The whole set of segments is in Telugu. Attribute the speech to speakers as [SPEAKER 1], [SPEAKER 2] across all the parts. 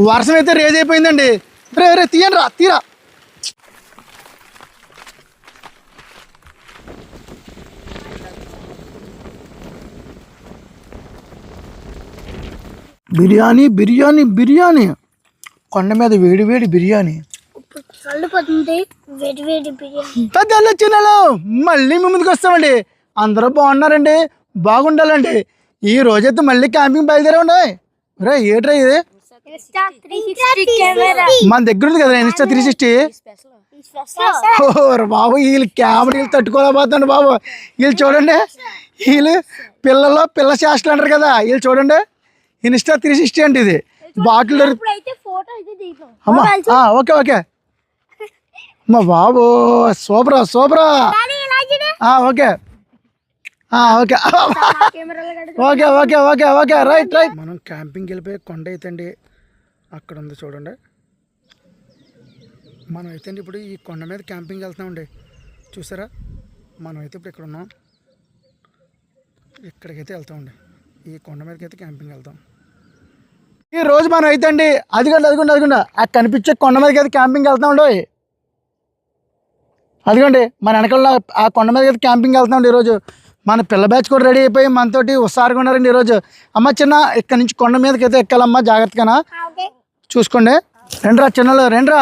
[SPEAKER 1] వర్షం అయితే రేజ్ అయిపోయిందండి. రే రే తీయండి రా, తీరా. బిర్యానీ బిర్యానీ బిర్యానీ, కొండ మీద వేడి వేడి బిర్యానీ. పెద్దలు చిన్నలు మళ్ళీ మీ ముందుకు వస్తామండి. అందరూ బాగున్నారండి, బాగుండాలండి. ఈ రోజైతే మళ్ళీ క్యాంపింగ్ బయలుదేరండి. రే ఏట్రా ఇది? మన దగ్గర ఉంది కదా ఇన్స్టా 360. బాబు వీళ్ళు కెమెరా వీళ్ళు తట్టుకోలేకపోతుందండి బాబు. వీళ్ళు చూడండి, వీళ్ళు పిల్ల చేష్టలు అంటారు కదా, వీళ్ళు చూడండి. ఇన్స్టా 360 అంటే ఇది బాటిల్. అమ్మా ఓకే ఓకే అమ్మా బాబు, సూపరా సూపరా. Okay okay okay okay okay okay right right. మనం క్యాంపింగ్కి వెళ్ళిపోయి కొండ అయితే అండి అక్కడ ఉంది చూడండి. మనం అయితే అండి ఇప్పుడు ఈ కొండ మీద క్యాంపింగ్ వెళ్తున్నామండి. చూసారా, మనం అయితే ఇప్పుడు ఇక్కడ ఉన్నాం. ఇక్కడికైతే వెళ్తామండి, ఈ కొండ మీదకి అయితే క్యాంపింగ్ వెళ్తాం. ఈ రోజు మనం అయితే అండి అదిగోండి ఆ కనిపించే కొండ మీదకి అయితే క్యాంపింగ్ వెళ్తామండి. అదిగోండి మన వెనకాల ఆ కొండ మీదకి అయితే క్యాంపింగ్ వెళ్తామండి. ఈరోజు మన పిల్ల బ్యాచ్ కూడా రెడీ అయిపోయి మనతోటి ఉత్సాహంగా ఉన్నారండి ఈరోజు. అమ్మ చిన్న ఇక్కడ నుంచి కొండ మీదకి అయితే ఎక్కాలమ్మా, జాగ్రత్తగా చూసుకోండి. రెండ్రా చిన్నలు, రెండ్రా.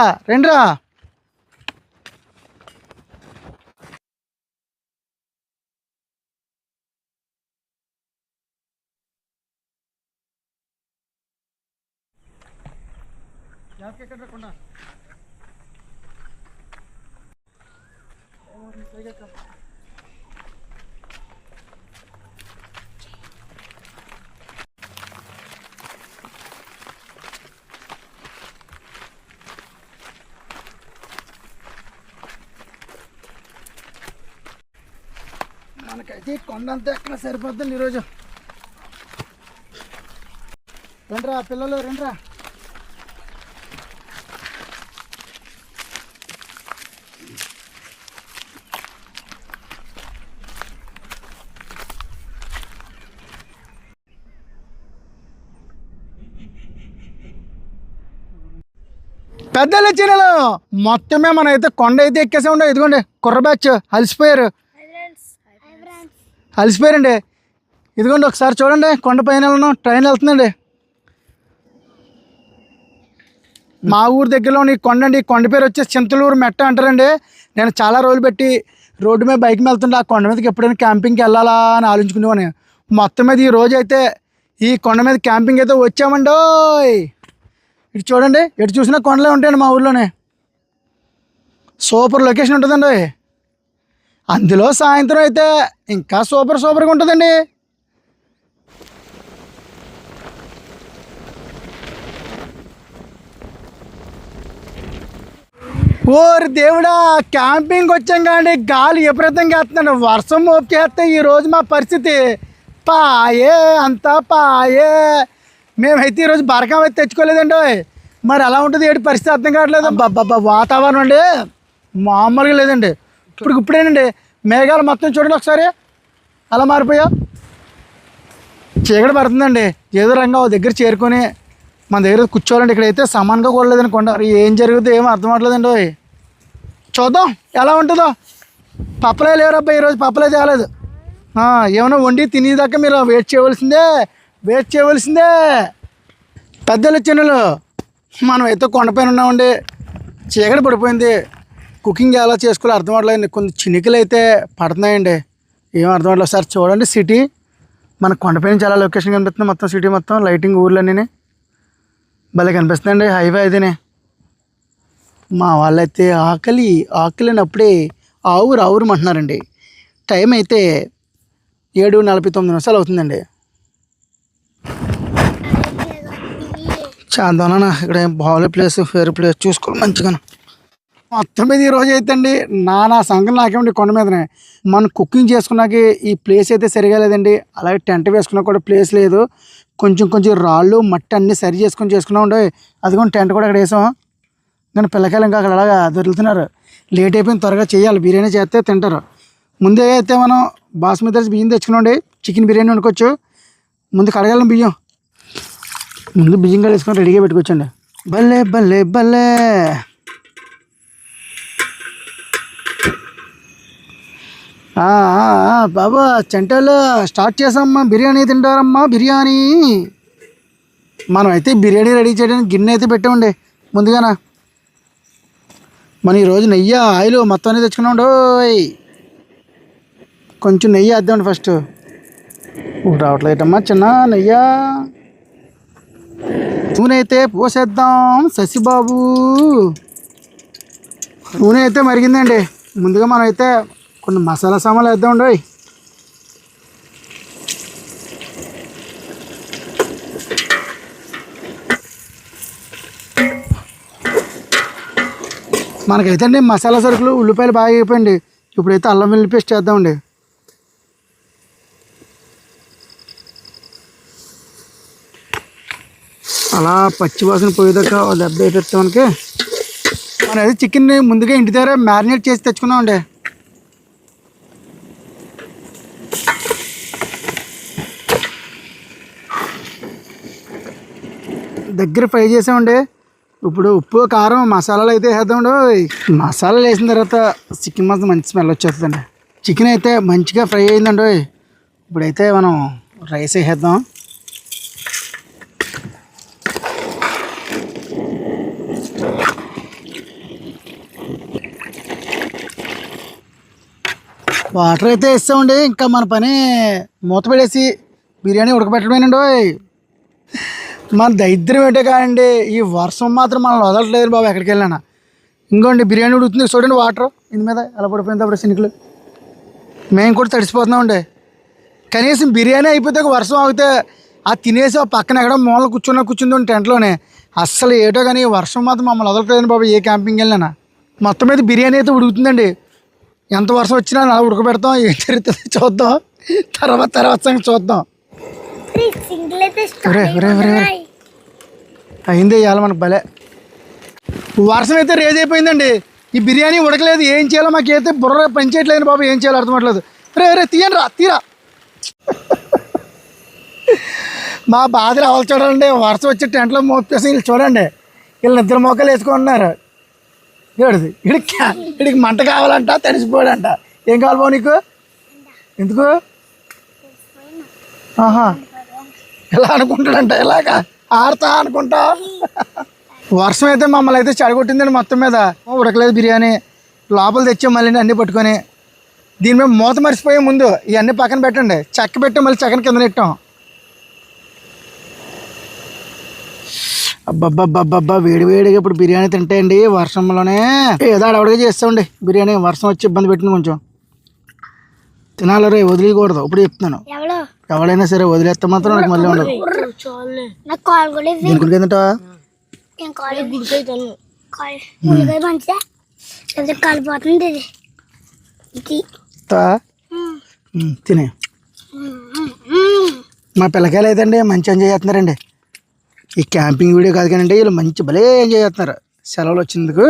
[SPEAKER 1] మనకైతే కొండ అంతా ఎక్కడ సరిపోతుంది ఈరోజు. రండ్రా పిల్లలు, రండ్రా. పెద్దలు చిన్నలు మొత్తమే మనం అయితే కొండ అయితే ఎక్కేసామండి. ఇదిగోండి కుర్ర బ్యాచ్ అలసిపోయారండి. ఇదిగోండి ఒకసారి చూడండి, కొండ పైన ఉన్నాం, ట్రైన్ వెళ్తుందండి. మా ఊరు దగ్గరలో ఈ కొండ అండి. ఈ కొండ పేరు వచ్చేసి చింతలూరు మెట్ట అంటారండి. నేను చాలా రోజులు పెట్టి రోడ్డు మీద బైక్ వెళ్తుంటే ఆ కొండ మీదకి ఎప్పుడైనా క్యాంపింగ్కి వెళ్ళాలా అని ఆలోచించుకునేవాడిని. మొత్తం మీద ఈ రోజు అయితే ఈ కొండ మీద క్యాంపింగ్ అయితే వచ్చామండి. ఇటు చూడండి, ఎటు చూసినా కొండలే ఉంటాయండి మా ఊర్లోనే. సూపర్ లొకేషన్ ఉంటుందండి. అందులో సాయంత్రం అయితే ఇంకా సూపర్గా ఉంటుందండి. ఓరి దేవుడా, క్యాంపింగ్ వచ్చాం కానీ గాలి విపరీతంగా వేస్తుందండి. వర్షం మోపుకేస్తే ఈరోజు మా పరిస్థితి పాయే, అంతా పాయే. మేమైతే ఈరోజు బరకం అయితే తెచ్చుకోలేదండి. మరి అలా ఉంటుంది ఏంటి పరిస్థితి అర్థం కావట్లేదు. వాతావరణం అండి మామూలుగా లేదండి. ఇప్పుడేనండి మేఘాలు మొత్తం చూడండి ఒకసారి అలా మారిపోయా. చీకటి పడుతుందండి. ఏదో రంగా దగ్గర చేరుకొని మన దగ్గర కూర్చోవాలండి. ఇక్కడైతే సమానంగా కూడలేదని కొండ. ఏం జరుగుతుందో ఏమో అర్థం అవ్వట్లేదండి. చూద్దాం ఎలా ఉంటుందో. పప్పలే లేవరబ్బా, ఈరోజు పప్పలే తేలేదు. ఏమైనా వండి తినేదాకా మీరు వెయిట్ చేయవలసిందే. పెద్దలు చిన్నలు మనం అయితే కొండపైన ఉన్నామండి. చీకటి పడిపోయింది. కుకింగ్ ఎలా చేసుకోవాలో అర్థం అవ్వట్లేదు. కొన్ని చినుకులు అయితే పడుతున్నాయండి, ఏం అర్థం అవ్వట్లేదు. సార్ చూడండి, సిటీ మన కొండపైన చాలా లొకేషన్ కనిపిస్తుంది. మొత్తం సిటీ మొత్తం లైటింగ్, ఊర్లన్నీ భలే కనిపిస్తుందండి. హైవే అయితేనే మా వాళ్ళైతే ఆకలి అప్పుడే ఆవురు అంటున్నారండి. టైం అయితే 7:49 అవుతుందండి. చాందోనా ఇక్కడ బాగులే ప్లేస్, ఫేర్ ప్లేస్ చూసుకోవాలి మంచిగా. మొత్తం మీద ఈరోజు అయితే అండి నా సంగతి నాకేమండి కొండ మీదనే. మనం కుకింగ్ చేసుకున్నాక ఈ ప్లేస్ అయితే సరిగా లేదండి. అలాగే టెంట్ వేసుకున్నా కూడా ప్లేస్ లేదు. కొంచెం రాళ్ళు మట్టి అన్నీ సరి చేసుకున్నాం ఉండే. అదిగోండి టెంట్ కూడా ఇక్కడ వేసాం. కానీ పిల్లకాయలు ఇంకా అక్కడ అలాగా దొరుకుతున్నారు. లేట్ అయిపోయింది, త్వరగా చేయాలి. బిర్యానీ చేస్తే తింటారు. ముందే అయితే మనం బాస్మతి రైస్ బియ్యం తెచ్చుకున్నాండి, చికెన్ బిర్యానీ వండుకోవచ్చు. ముందు కడగాలని బియ్యం కడిగేసుకొని రెడీగా పెట్టుకోవచ్చండి. భలే భలే భలే. బాబా చెంటాలు స్టార్ట్ చేసామ్మా. బిర్యానీ తింటారమ్మా బిర్యానీ. మనం అయితే బిర్యానీ రెడీ చేయడానికి గిన్నె అయితే పెట్టామండి ముందుగాన. మనం ఈరోజు నెయ్యి ఆయిల్ మొత్తం అనేది తెచ్చుకున్నాం. కొంచెం నెయ్యి వేద్దామండి ఫస్ట్. రావట్లేదమ్మా చిన్న నెయ్యి. నూనె అయితే పోసేద్దాం శశిబాబు. నూనె అయితే మరిగిందండి. ముందుగా మనం అయితే కొన్ని మసాలా సామాన్లు వేద్దామండి. మనకైతే అండి మసాలా సరుకులు ఉల్లిపాయలు బాగా అయిపోయింది. ఇప్పుడైతే అల్లం వెల్లుల్లి పేస్ట్ చేద్దామండి. అలా పచ్చివాసన పోయేదాకా దెబ్బ వేసేస్తాం మనకి. మనం అయితే చికెన్ని ముందుగా ఇంటి దగ్గర మ్యారినేట్ చేసి తెచ్చుకున్నామండి. దగ్గర ఫ్రై చేసామండి. ఇప్పుడు ఉప్పు కారం మసాలాలు అయితే వేద్దామండి. మసాలాలు వేసిన తర్వాత చికెన్ మాత్రం మంచి స్మెల్ వచ్చేస్తుందండి. చికెన్ అయితే మంచిగా ఫ్రై అయిందండి. ఇప్పుడైతే మనం రైస్ వేసేద్దాం. వాటర్ అయితే వేస్తామండి. ఇంకా మన పని మూత పడేసి బిర్యానీ ఉడకబెట్టడమేనండి. మన దరిద్రం ఏంటో కాదండి, ఈ వర్షం మాత్రం మనం వదలట్లేదు బాబు. ఎక్కడికి వెళ్ళానా ఇంకోండి బిర్యానీ ఉడుకుతుంది చూడండి. వాటర్ ఇంటి మీద ఎలా పడిపోయింది అప్పుడు సినికులు. మేము కూడా తడిసిపోతున్నామండి. కనీసం బిర్యానీ అయిపోతే వర్షం ఆగితే ఆ తినేసి ఆ పక్కన ఎక్కడ మూల కూర్చుంది టెంట్లోనే. అస్సలు ఏటో కానీ వర్షం మాత్రం మమ్మల్ని వదలట్లేదు బాబు. ఏ క్యాంపింగ్ వెళ్ళినా మొత్తం మీద బిర్యానీ అయితే ఉడుకుతుందండి. ఎంత వర్షం వచ్చినా అలా ఉడకబెడతాం. ఏం జరుగుతుంది చూద్దాం. తర్వాత సంగతి చూద్దాం. అయిందే ఇవాళ మనకు భలే. వర్షం అయితే రేజ్ అయిపోయిందండి. ఈ బిర్యానీ ఉడకలేదు. ఏం చేయాలో మాకైతే బుర్ర పనిచేయట్లేదు బాబు. ఏం చేయాలో అర్థమవట్లేదు. రే తీయండి తీరా. మా బాధలు అవలు చూడండి. వర్షం వచ్చి టెంట్లో మోపేసి వీళ్ళు చూడండి. వీళ్ళు నిద్ర మోకాలు వేసుకుంటున్నారు. ఏడుది ఇడికి మంట కావాలంట, తడిసిపోయాడంట. ఏం కావాలి బాబు నీకు? ఎందుకు ఇలా అనుకుంటాడంట. ఇలాగా ఆడతా అనుకుంటా. వర్షం అయితే మమ్మల్ని అయితే చెడగొట్టిందండి మొత్తం మీద. ఉడకలేదు బిర్యానీ. లోపల తెచ్చాం మళ్ళీ అన్నీ పట్టుకొని. దీని మీద మూత మర్చిపోయే ముందు ఇవన్నీ పక్కన పెట్టండి. చెక్క పెట్టి మళ్ళీ చెక్కన కింద నెట్టాం. అబ్బబ్బబ్బబ్బా వేడిగా ఇప్పుడు బిర్యానీ తింటాయండి వర్షంలోనే. ఏదో అడవడిగా చేస్తామండి బిర్యానీ. వర్షం వచ్చి ఇబ్బంది పెట్టింది కొంచెం. తినాలి రే, వదిలేయకూడదు. ఇప్పుడు చెప్తున్నాను, ఎవడైనా సరే వదిలేస్తే మాత్రం నాకు మళ్ళీ ఉండదు. దీనికి ఏంటంటా తినే. మా పిల్లకాయలు అయితే అండి మంచి ఎంజాయ్ చేస్తున్నారండి. ఈ క్యాంపింగ్ వీడియో కాదు కానీ వీళ్ళు మంచి భలే ఎంజాయ్ చేస్తున్నారు. సెలవులు వచ్చినందుకు.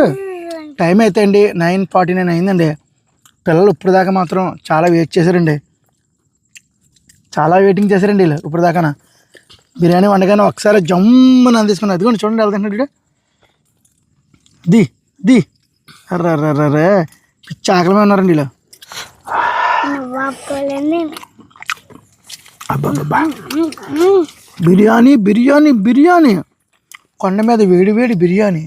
[SPEAKER 1] టైం అయితే అండి 9:49 అయిందండి. పిల్లలు ఇప్పుడు దాకా మాత్రం చాలా వెయిట్ చేశారండి. చాలా వెయిటింగ్ చేశారండి వీళ్ళు ఇప్పుడు దాకా. బిర్యానీ వండగానే ఒకసారి జమ్ముని అందిసుకున్నారు. అదిగోండి చూడండి వెళ్తున్నాడు. ది అర్రే పిచ్చి ఆకలమే ఉన్నారండి వీళ్ళు. బిర్యానీ కొండ మీద వేడి బిర్యానీ.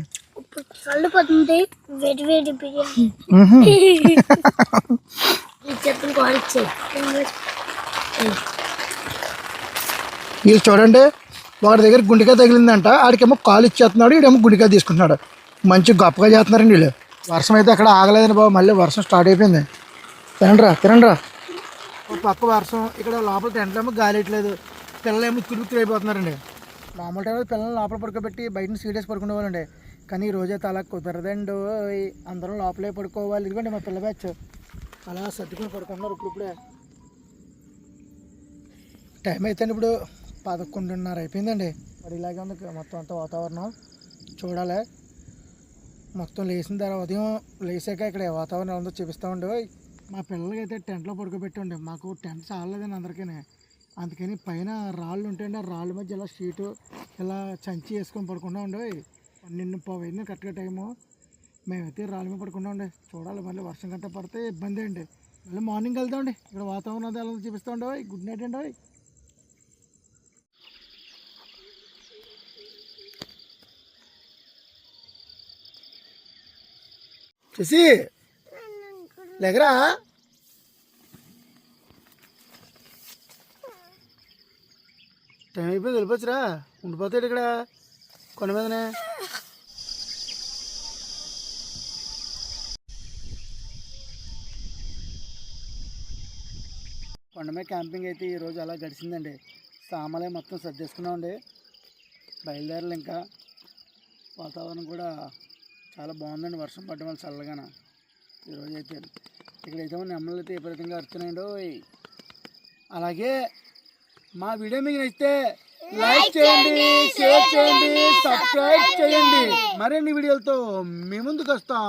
[SPEAKER 1] వీళ్ళు చూడండి, వాడి దగ్గర గుండెకాయ తగిలిందంట. ఆడికేమో కాలు ఇచ్చేస్తున్నాడు, ఈడేమో గుండెకాయ తీసుకుంటున్నాడు. మంచి గొప్పగా చేస్తున్నారండి వీళ్ళు. వర్షం అయితే అక్కడ ఆగలేదండి బాబు. మళ్ళీ వర్షం స్టార్ట్ అయిపోయింది. తినండిరా. పక్క వర్షం, ఇక్కడ లోపల టెంట్లో ఏమో గాలి ఇట్లేదు. పిల్లలేమో తిరుగుతూ అయిపోతున్నారండి. మామూలు టైంలో పిల్లల్ని లోపల పడుకోబెట్టి బయట సీరియస్ పడుకునేవాళ్ళండి. కానీ ఈ రోజైతే అలా కుదరదండి. అందరం లోపలే పడుకోవాలి. ఇదిగోండి మా పిల్ల బ్యాచ్ అలా సర్దుకొని పడుకున్నారు. ఇప్పుడే టైం అయితే ఇప్పుడు 11:30 అయిపోయిందండి. మరి ఇలాగే ఉంది మొత్తం అంతా వాతావరణం. చూడాలి మొత్తం లేచిన తర్వాత ఉదయం లేచాక ఇక్కడ వాతావరణం ఉందో చూపిస్తామండి. మా పిల్లలకి అయితే టెంట్లో పడుకోబెట్టండి. మాకు టెంట్ చాలలేదండి అందరికీ. అందుకని పైన రాళ్ళు ఉంటాయండి. ఆ రాళ్ళ మధ్య ఇలా షీటు ఇలా చంచి వేసుకొని పడుకుంటా ఉండి. 12:15 కరెక్ట్గా టైము. మేమైతే రాళ్ళ మీద పడుకున్నాం అండి. చూడాలి మళ్ళీ వర్షం గంట పడితే ఇబ్బంది అండి. మళ్ళీ మార్నింగ్ వెళ్తామండి. ఇక్కడ వాతావరణం అది ఎలా చూపిస్తామండి. గుడ్ నైట్ అండి. చూసి లేకరా టైం అయిపోయింది, వెళ్ళిపోవచ్చురా. ఉండిపోతాడు ఇక్కడ కొండ మీదనే. కొండ మీద క్యాంపింగ్ అయితే ఈరోజు అలా గడిచిందండి. సామాన్లు మొత్తం సర్దేసుకున్నామండి. బయలుదేరాలి ఇంకా. వాతావరణం కూడా చాలా బాగుందండి. వర్షం పడడం వల్ల చల్లగాన ఈరోజు అయితే. ఇక్కడైతే నెమ్మలు అయితే విపరీతంగా అరుతున్నాయండి. అలాగే మా వీడియో మీకు నచ్చితే లైక్ చేయండి, షేర్ చేయండి, సబ్స్క్రైబ్ చేయండి. మరిన్ని వీడియోలతో మీ ముందుకు వస్తాం.